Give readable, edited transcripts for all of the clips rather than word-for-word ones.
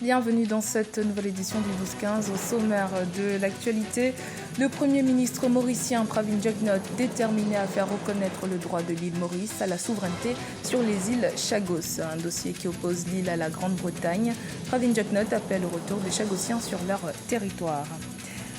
Bienvenue dans cette nouvelle édition du 12-15. Au sommaire de l'actualité, le Premier ministre mauricien Pravin Jugnauth déterminé à faire reconnaître le droit de l'île Maurice à la souveraineté sur les îles Chagos. Un dossier qui oppose l'île à la Grande-Bretagne. Pravin Jugnauth appelle au retour des Chagossiens sur leur territoire.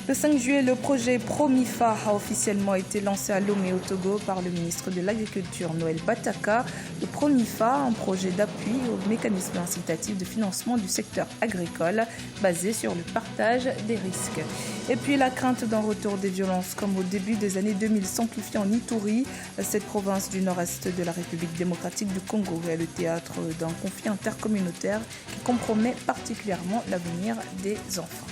Le 5 juillet, le projet PROMIFA a officiellement été lancé à Lomé au Togo par le ministre de l'Agriculture Noël Bataka. Le PROMIFA, un projet d'appui au mécanisme incitatif de financement du secteur agricole basé sur le partage des risques. Et puis la crainte d'un retour des violences comme au début des années 2000 s'amplifie en Ituri. Cette province du nord-est de la République démocratique du Congo est le théâtre d'un conflit intercommunautaire qui compromet particulièrement l'avenir des enfants.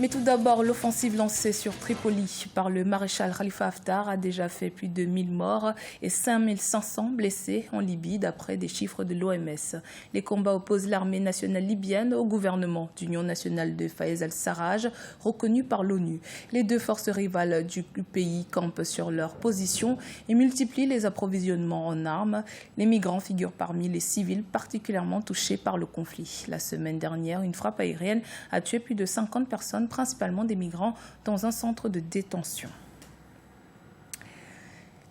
Mais tout d'abord, l'offensive lancée sur Tripoli par le maréchal Khalifa Haftar a déjà fait plus de 1000 morts et 5500 blessés en Libye, d'après des chiffres de l'OMS. Les combats opposent l'armée nationale libyenne au gouvernement d'union nationale de Fayez al-Sarraj, reconnu par l'ONU. Les deux forces rivales du pays campent sur leur position et multiplient les approvisionnements en armes. Les migrants figurent parmi les civils particulièrement touchés par le conflit. La semaine dernière, une frappe aérienne a tué plus de 50 personnes, principalement des migrants, dans un centre de détention.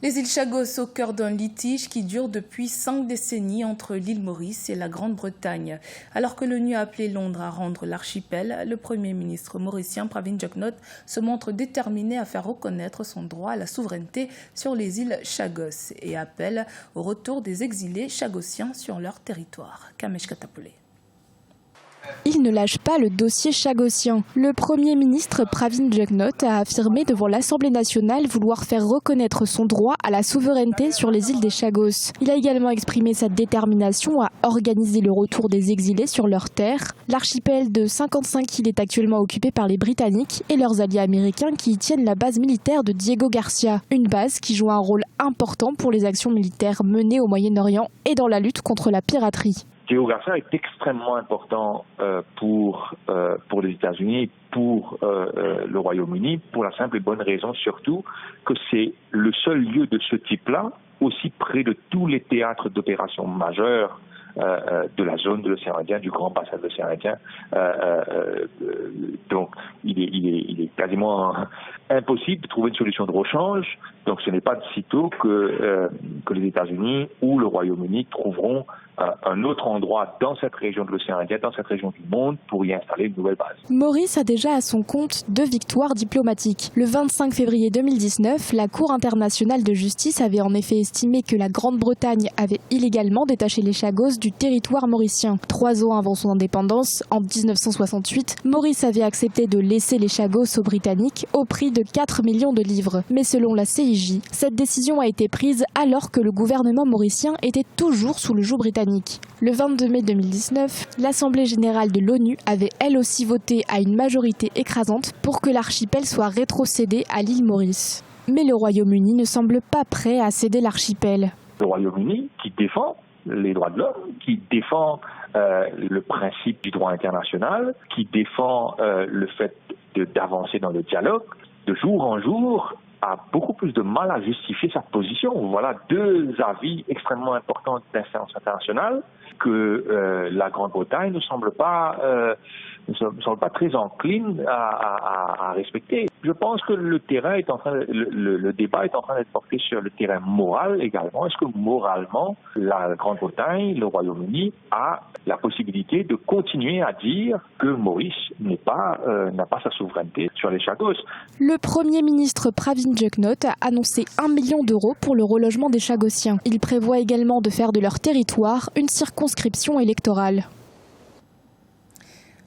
Les îles Chagos au cœur d'un litige qui dure depuis 5 décennies entre l'île Maurice et la Grande-Bretagne. Alors que l'ONU a appelé Londres à rendre l'archipel, le Premier ministre mauricien Pravin Jugnauth se montre déterminé à faire reconnaître son droit à la souveraineté sur les îles Chagos et appelle au retour des exilés chagossiens sur leur territoire. Kamesh Katapolé. Il ne lâche pas le dossier chagossien. Le Premier ministre Pravin Jugnauth a affirmé devant l'Assemblée nationale vouloir faire reconnaître son droit à la souveraineté sur les îles des Chagos. Il a également exprimé sa détermination à organiser le retour des exilés sur leurs terres. L'archipel de 55 îles est actuellement occupé par les Britanniques et leurs alliés américains qui y tiennent la base militaire de Diego Garcia. Une base qui joue un rôle important pour les actions militaires menées au Moyen-Orient et dans la lutte contre la piraterie. Diego Garcia est extrêmement important pour les États-Unis, pour le Royaume-Uni, pour la simple et bonne raison surtout que c'est le seul lieu de ce type-là, aussi près de tous les théâtres d'opérations majeures de la zone de l'océan Indien, du grand bassin de l'océan Indien. Donc il est quasiment impossible de trouver une solution de rechange. Donc ce n'est pas de sitôt que les États-Unis ou le Royaume-Uni trouveront un autre endroit dans cette région de l'océan Indien, dans cette région du monde, pour y installer une nouvelle base. Maurice a déjà à son compte 2 victoires diplomatiques. Le 25 février 2019, la Cour internationale de justice avait en effet estimé que la Grande-Bretagne avait illégalement détaché les Chagos du territoire mauricien. 3 ans avant son indépendance, en 1968, Maurice avait accepté de laisser les Chagos aux Britanniques au prix de 4 millions de livres. Mais selon la CIJ, cette décision a été prise alors que le gouvernement mauricien était toujours sous le joug britannique. Le 22 mai 2019, l'Assemblée générale de l'ONU avait elle aussi voté à une majorité écrasante pour que l'archipel soit rétrocédé à l'île Maurice. Mais le Royaume-Uni ne semble pas prêt à céder l'archipel. Le Royaume-Uni qui défend les droits de l'homme, qui défend le principe du droit international, qui défend le fait d'avancer dans le dialogue, de jour en jour, a beaucoup plus de mal à justifier sa position. Voilà 2 avis extrêmement importants d'instances internationales que la Grande-Bretagne ne semble pas très encline à respecter. Je pense que le débat est en train d'être porté sur le terrain moral également. Est-ce que moralement, la Grande-Bretagne, le Royaume-Uni a la possibilité de continuer à dire que Maurice n'a pas sa souveraineté sur les Chagos? Le Premier ministre Pravin Jugnauth a annoncé 1 million d'euros pour le relogement des Chagossiens. Il prévoit également de faire de leur territoire une circonscription électorale.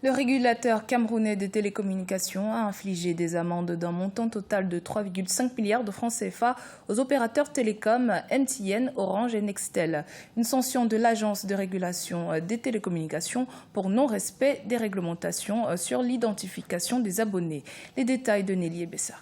Le régulateur camerounais des télécommunications a infligé des amendes d'un montant total de 3,5 milliards de francs CFA aux opérateurs télécoms MTN, Orange et Nextel. Une sanction de l'Agence de régulation des télécommunications pour non-respect des réglementations sur l'identification des abonnés. Les détails de Nelly Bessar.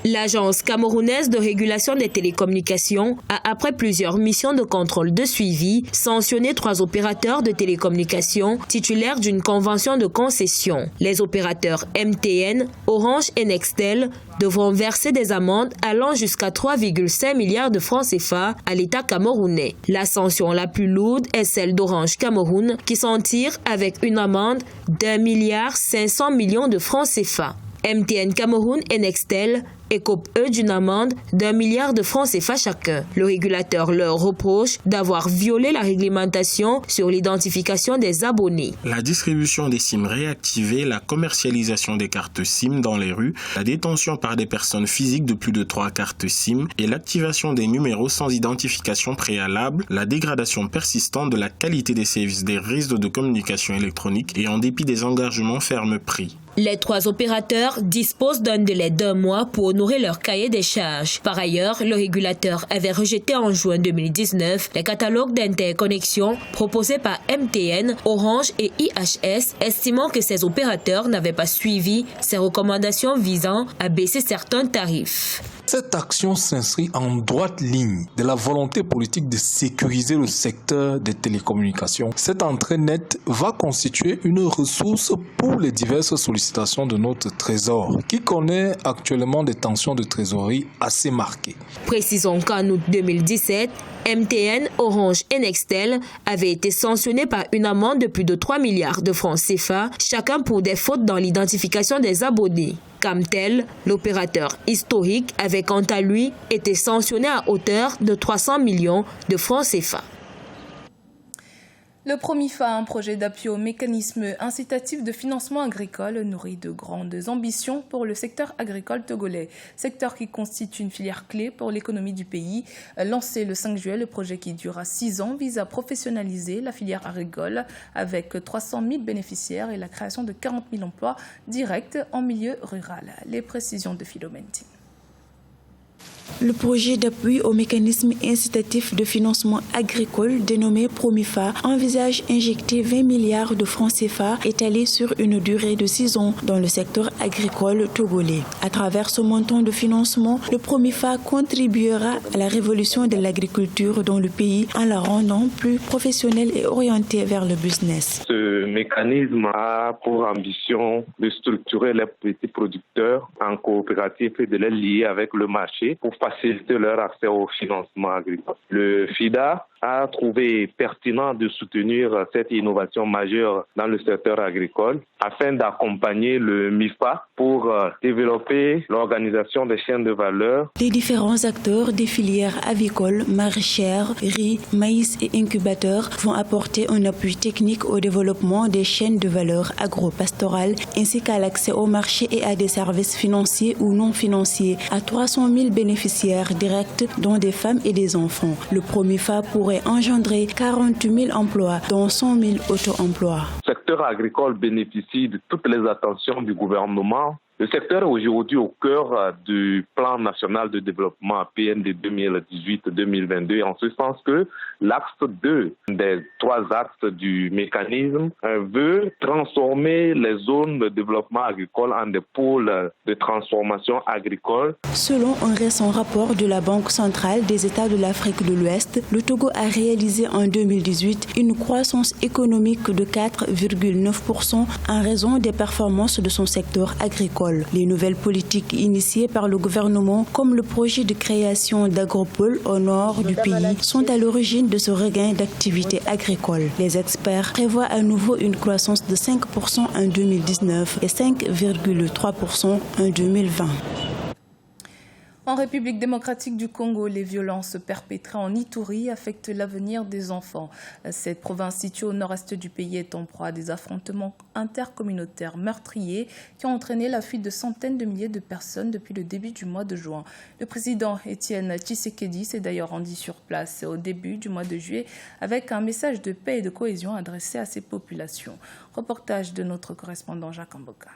L'Agence camerounaise de régulation des télécommunications a, après plusieurs missions de contrôle de suivi, sanctionné 3 opérateurs de télécommunications titulaires d'une convention de concession. Les opérateurs MTN, Orange et Nextel devront verser des amendes allant jusqu'à 3,5 milliards de francs CFA à l'État camerounais. La sanction la plus lourde est celle d'Orange Cameroun qui s'en tire avec une amende d'1,5 milliard de francs CFA. MTN Cameroun et Nextel écopent eux d'une amende d'1 milliard de francs CFA chacun. Le régulateur leur reproche d'avoir violé la réglementation sur l'identification des abonnés. La distribution des SIM réactivées, la commercialisation des cartes SIM dans les rues, la détention par des personnes physiques de plus de 3 cartes SIM et l'activation des numéros sans identification préalable, la dégradation persistante de la qualité des services des réseaux de communication électronique et en dépit des engagements fermes pris. Les 3 opérateurs disposent d'un délai d'1 mois pour honorer leur cahier des charges. Par ailleurs, le régulateur avait rejeté en juin 2019 les catalogues d'interconnexion proposés par MTN, Orange et IHS, estimant que ces opérateurs n'avaient pas suivi ces recommandations visant à baisser certains tarifs. Cette action s'inscrit en droite ligne de la volonté politique de sécuriser le secteur des télécommunications. Cette entrée nette va constituer une ressource pour les diverses sollicitations de notre trésor, qui connaît actuellement des tensions de trésorerie assez marquées. Précisons qu'en août 2017, MTN, Orange et Nextel avaient été sanctionnés par une amende de plus de 3 milliards de francs CFA, chacun pour des fautes dans l'identification des abonnés. Camtel, l'opérateur historique, avait quant à lui été sanctionné à hauteur de 300 millions de francs CFA. Le Promifa, un projet d'appui au mécanisme incitatif de financement agricole, nourrit de grandes ambitions pour le secteur agricole togolais. Secteur qui constitue une filière clé pour l'économie du pays. Lancé le 5 juillet, le projet qui durera 6 ans vise à professionnaliser la filière agricole avec 300 000 bénéficiaires et la création de 40 000 emplois directs en milieu rural. Les précisions de Philomène. Le projet d'appui au mécanisme incitatif de financement agricole dénommé Promifa envisage injecter 20 milliards de francs CFA étalés sur une durée de 6 ans dans le secteur agricole togolais. À travers ce montant de financement, le Promifa contribuera à la révolution de l'agriculture dans le pays en la rendant plus professionnelle et orientée vers le business. Ce mécanisme a pour ambition de structurer les petits producteurs en coopérative et de les lier avec le marché pour faciliter leur accès au financement agricole. Le FIDA a trouvé pertinent de soutenir cette innovation majeure dans le secteur agricole afin d'accompagner le MIFA pour développer l'organisation des chaînes de valeur. Les différents acteurs des filières avicoles, maraîchères, riz, maïs et incubateurs vont apporter un appui technique au développement des chaînes de valeur agro-pastorales ainsi qu'à l'accès au marché et à des services financiers ou non financiers à 300 000 bénéficiaires directs dont des femmes et des enfants. Le Promifa pourrait engendrer 40 000 emplois, dont 100 000 auto-emplois. Le secteur agricole bénéficie de toutes les attentions du gouvernement. Le secteur est aujourd'hui au cœur du plan national de développement PND 2018-2022, en ce sens que l'axe 2 des 3 axes du mécanisme veut transformer les zones de développement agricole en des pôles de transformation agricole. Selon un récent rapport de la Banque centrale des États de l'Afrique de l'Ouest, le Togo a réalisé en 2018 une croissance économique de 4,9% en raison des performances de son secteur agricole. Les nouvelles politiques initiées par le gouvernement, comme le projet de création d'agropoles au nord du pays, sont à l'origine de ce regain d'activité agricole. Les experts prévoient à nouveau une croissance de 5% en 2019 et 5,3% en 2020. En République démocratique du Congo, les violences perpétrées en Ituri affectent l'avenir des enfants. Cette province située au nord-est du pays est en proie à des affrontements intercommunautaires meurtriers qui ont entraîné la fuite de centaines de milliers de personnes depuis le début du mois de juin. Le président Étienne Tshisekedi s'est d'ailleurs rendu sur place au début du mois de juillet avec un message de paix et de cohésion adressé à ces populations. Reportage de notre correspondant Jacques Amboka.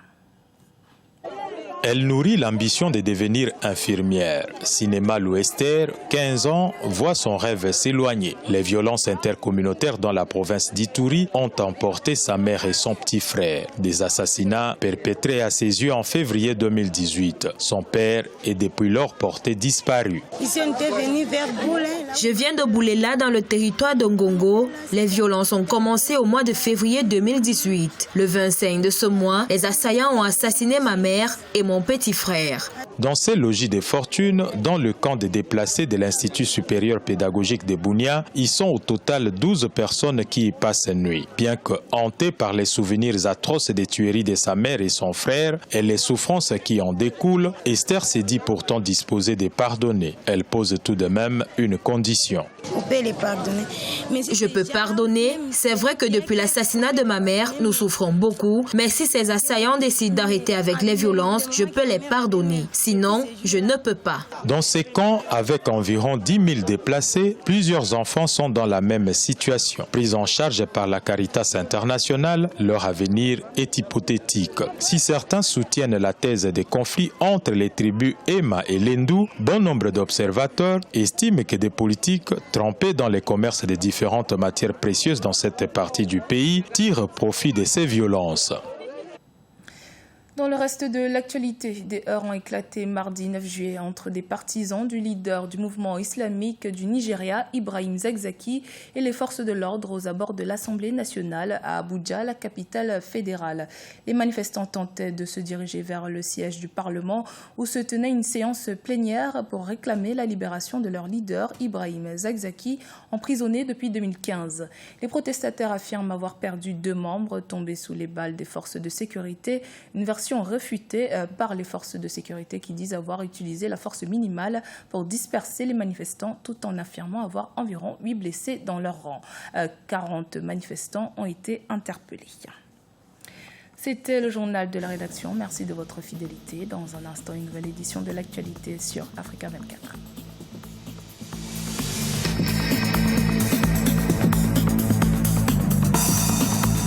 Elle nourrit l'ambition de devenir infirmière. Cinéma Louester, 15 ans, voit son rêve s'éloigner. Les violences intercommunautaires dans la province d'Ituri ont emporté sa mère et son petit frère. Des assassinats perpétrés à ses yeux en février 2018. Son père est depuis lors porté disparu. Je viens de Boulela dans le territoire de Ngongo. Les violences ont commencé au mois de février 2018. Le 25 de ce mois, les assaillants ont assassiné ma mère et mon petit frère. Dans ces logis de fortune, dans le camp des déplacés de l'Institut supérieur pédagogique de Bunia, ils sont au total 12 personnes qui y passent nuit. Bien que hantée par les souvenirs atroces des tueries de sa mère et son frère et les souffrances qui en découlent, Esther s'est dit pourtant disposée de pardonner. Elle pose tout de même une condition. Je peux pardonner. C'est vrai que depuis l'assassinat de ma mère, nous souffrons beaucoup. Mais si ces assaillants décident d'arrêter avec les violences, je peux les pardonner. Sinon, je ne peux pas. Dans ces camps, avec environ 10 000 déplacés, plusieurs enfants sont dans la même situation. Pris en charge par la Caritas internationale, leur avenir est hypothétique. Si certains soutiennent la thèse des conflits entre les tribus Ema et Lendu, bon nombre d'observateurs estiment que des politiques trempés dans les commerces de différentes matières précieuses dans cette partie du pays tirent profit de ces violences. Dans le reste de l'actualité, des heurts ont éclaté mardi 9 juillet entre des partisans du leader du mouvement islamique du Nigeria, Ibrahim Zakzaki, et les forces de l'ordre aux abords de l'Assemblée nationale à Abuja, la capitale fédérale. Les manifestants tentaient de se diriger vers le siège du Parlement où se tenait une séance plénière pour réclamer la libération de leur leader, Ibrahim Zakzaki, emprisonné depuis 2015. Les protestataires affirment avoir perdu 2 membres tombés sous les balles des forces de sécurité, une version réfutée par les forces de sécurité qui disent avoir utilisé la force minimale pour disperser les manifestants tout en affirmant avoir environ 8 blessés dans leur rang. 40 manifestants ont été interpellés. C'était le journal de la rédaction. Merci de votre fidélité. Dans un instant, une nouvelle édition de l'actualité sur Africa 24.